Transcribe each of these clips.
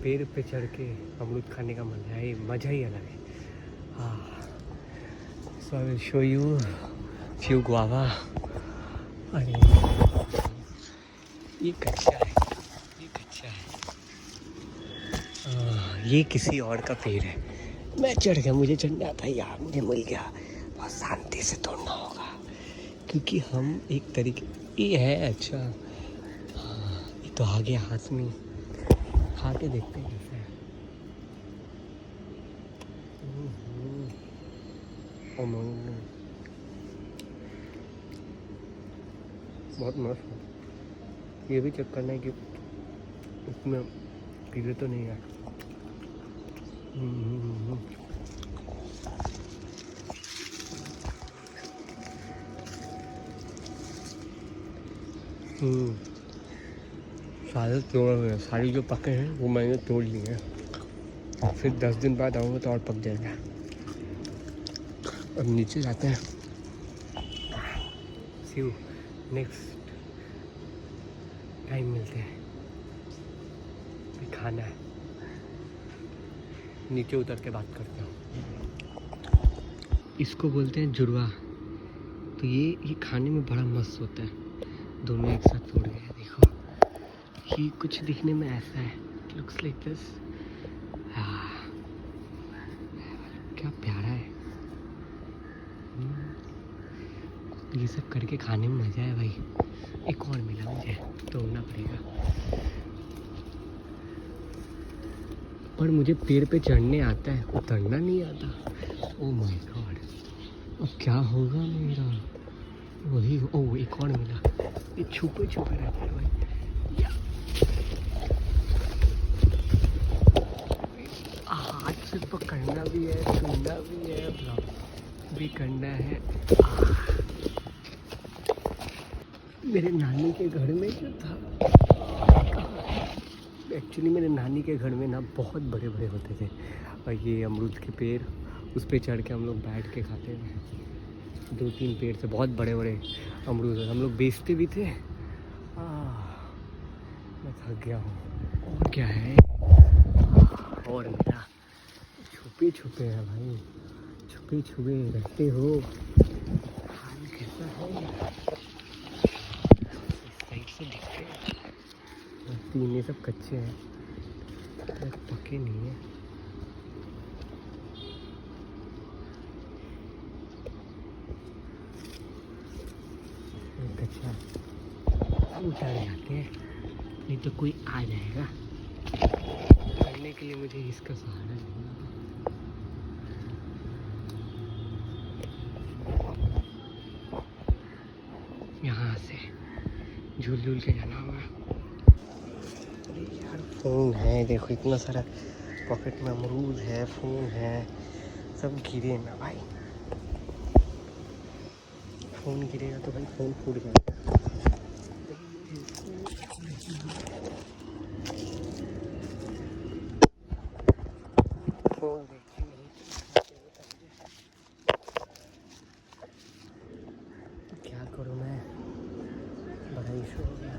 पेड़ पे चढ़ के अमरूद खाने का मज़ा ही अलग है। हाँ, so I will show you few guava. अरे ये कच्चा है, ये कच्चा है। ये किसी और का पेड़ है। मैं चढ़ गया, मुझे चढ़ना आता है यार, मुझे मिल गया। बहुत शांति से तोड़ना होगा क्योंकि हम एक तरीके ये है। अच्छा हाँ, ये तो आ गया हाथ में, खा के देखते हैं कैसा है। बहुत मस्त है। ये भी चेक करना है कि उसमें कीड़े तो नहीं है। सारे तोड़ हुए हैं, सारी जो पके हैं वो मैंने तोड़ लिए हैं। फिर 10 दिन बाद आऊँगा तो और पक जाएगा। अब नीचे जाते हैं। सी यू नेक्स्ट टाइम मिलते हैं। खाना है, नीचे उतर के बात करते हैं। इसको बोलते हैं जुड़वा। तो ये खाने में बड़ा मस्त होता है। दोनों एक साथ तोड़ गए, देखो ये कुछ दिखने में ऐसा है, लुक्स लाइक दिस। क्या प्यारा है। ये सब करके खाने में मज़ा है भाई। एक और मिला, मुझे तोड़ना पड़ेगा। पर मुझे पेड़ पे चढ़ने आता है, उतरना नहीं आता। ओह माय गॉड, अब क्या होगा मेरा। वही ओह एक और मिला। ये छुपे छुपे रहते हैं भाई। हाथ से पकड़ना भी है, छूना भी है, ब्लॉक भी करना है। मेरे नानी के घर में जो था, एक्चुअली मेरे नानी के घर में ना बहुत बड़े बड़े होते थे। और ये अमरूद के पेड़, उस पे चढ़ के हम लोग बैठ के खाते थे। 2-3 पेड़ से बहुत बड़े बड़े अमरूद हम लोग बेचते भी थे। मैं थक गया हूँ। और क्या है, और मेरा छुपे छुपे है भाई, छुपे छुपे रहते हो। हाल कैसा है, साइड से दिखते हैं। तीन ये सब कच्चे हैं, पके नहीं है। कच्चा उतार जाते हैं, नहीं तो कोई आ जाएगा। करने के लिए मुझे इसका सहारा नहीं। यहाँ से झूल झूल के जाना होगा। अरे यार फ़ोन है, देखो इतना सारा पॉकेट में अमरूद है, फ़ोन है, सब गिरे ना भाई। फ़ोन गिरेगा तो भाई फ़ोन फूट जाएगा। फ़ोन देखिए नहीं, क्या करूँ मैं, बड़ा इशू हो गया।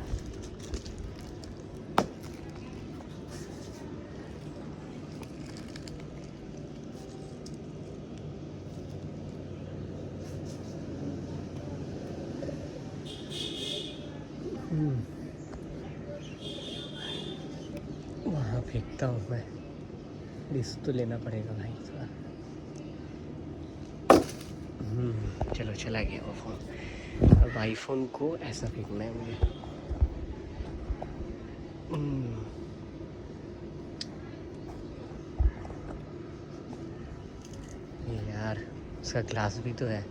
वहाँ फेंकता हूँ मैं, रिस्क तो लेना पड़ेगा भाई थोड़ा। चलो चला गया वो फ़ोन। अब आईफोन को ऐसा फेंकना है मुझे। यार उसका ग्लास भी तो है।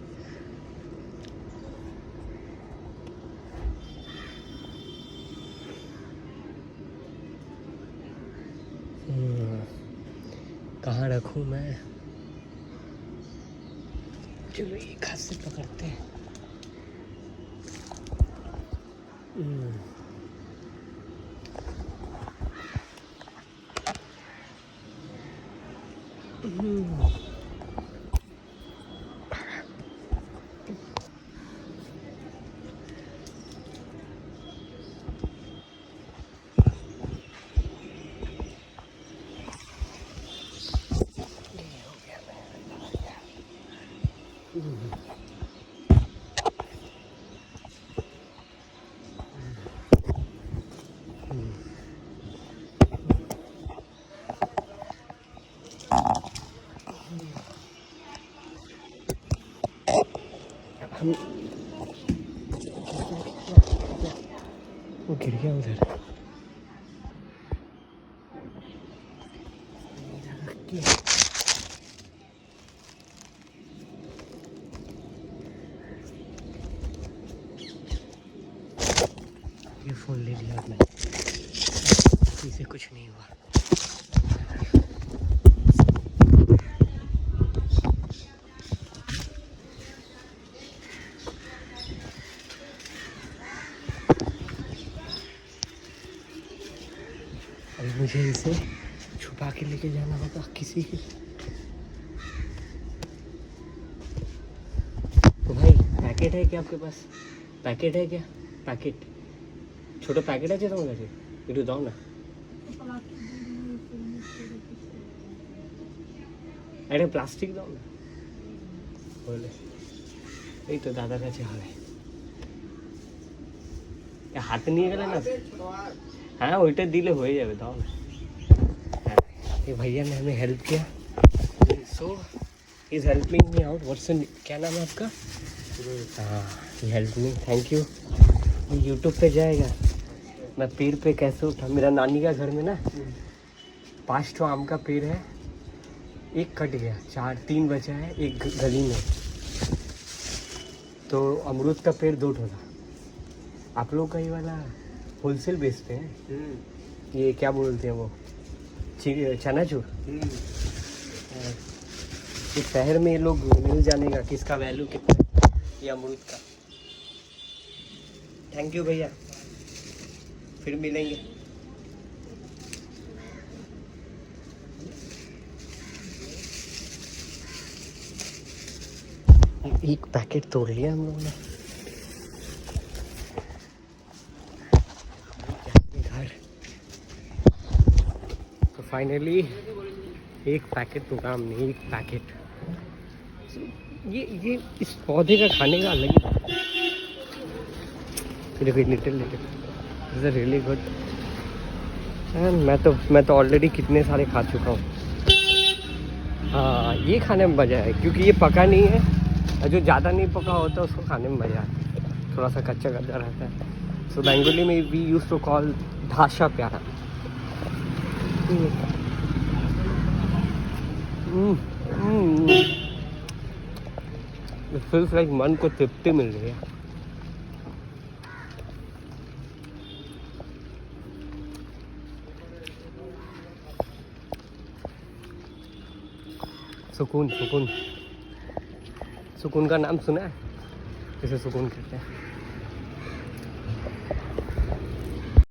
कहाँ रखूँ मैं, चलो एक हाथ से पकड़ते हैं। क्या उधर? ये फोन ले लिया मैंने, इसे कुछ नहीं हुआ। अभी मुझे इसे छुपा के लेके जाना होगा किसी के। तो भाई पैकेट है क्या आपके पास? पैकेट है क्या? पैकेट छोटो पैकेट আছে তোমার কাছে? একটু দাও না। একটা প্লাস্টিক দাও না বলে। এই তো দাদার কাছে হবে। হাতে নিয়ে গেলে না? हाँ ওইটা দিলে হয়ে যাবে, দাও না। ये भैया ने हमें हेल्प किया, so is helping me out. What's क्या नाम है आपका? हाँ ये हेल्प मी, थैंक यू। ये यूट्यूब पे जाएगा। मैं पेड़ पे कैसे उठा, मेरा नानी का घर में ना 5 ठो आम का पेड़ है, एक कट गया, 3 बचा है एक गली में। तो अमरूद का पेड़ 2 ठो था। आप लोग का ये वाला होलसेल बेचते हैं? ये क्या बोलते हैं वो, चनाचूर? इस शहर में ये लोग मिल जाने का किसका वैल्यू कितना है ये अमरूद का। थैंक यू भैया, फिर मिलेंगे। एक पैकेट तोड़ लिया हम लोगों ने। घर तो फाइनली एक पैकेट तो काम नहीं, एक पैकेट। ये इस पौधे का खाने का अलग ही देखो, लिटिल इज रियली गुड। मैं तो ऑलरेडी कितने सारे खा चुका हूँ। हाँ ये खाने में मज़ा है क्योंकि ये पका नहीं है, और जो ज़्यादा नहीं पका होता उसको खाने में मज़ा आता है, थोड़ा सा कच्चा कच्चा रहता है। सो बेंगोली में वी यूज टू कॉल धाशा प्यारा। इट फील्स लाइक मन को तृप्ति मिल रही है। सुकून, सुकून, सुकून का नाम सुना है? इसे सुकून कहते हैं।